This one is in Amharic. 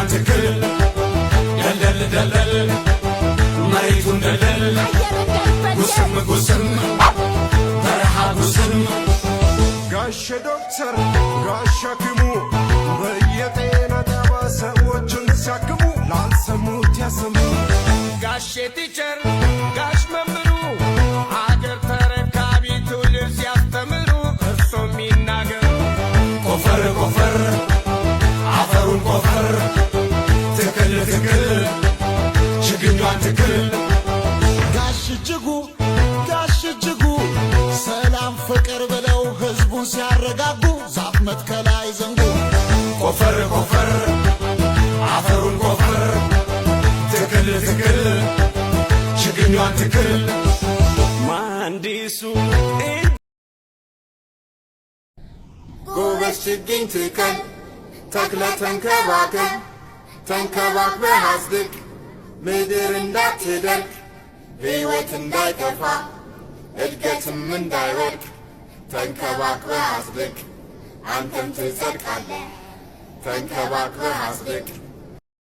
ችግኟን ትክል ደለል ደለል መሬቱን ደለል ጉስም ጉስም በረሃ ጉስም ጋሽ ዶክተር ጋሽ ሐኪሙ በየጤና ጣቢያ ሰዎችን ሲያክሙ ላልሰሙት ያሰሙ ጋሼ ቲቸር ጋሽ መምሩ አገር ተረካቢ ትውልድ ሲያስተምሩ እርሶም ይናገሩ። ቆፈር ቆፈር አፈሩን ቆፈር ትክል ትክል ችግኟን ትክል ጋሽ እጅጉ ሰላም ፍቅር ብለው ሕዝቡን ሲያረጋጉ ዛፍ መትከል አይዘንጉ። ቆፈር ቆፈር አፈሩን ቆፈር ትክል ትክል ችግኟን ትክል መሐንዲሱ ጎበዝ ችግኝ ትከል ተክለ ተንከባከብ ተንከባክበህ አጽድቅ ምድር እንዳትደርቅ ሕይወት እንዳይጠፋ እድገትም እንዳይወድቅ ተንከባክበህ አጽድቅ አንተም ትጸድቃለህ ተንከባክበህ አጽድቅ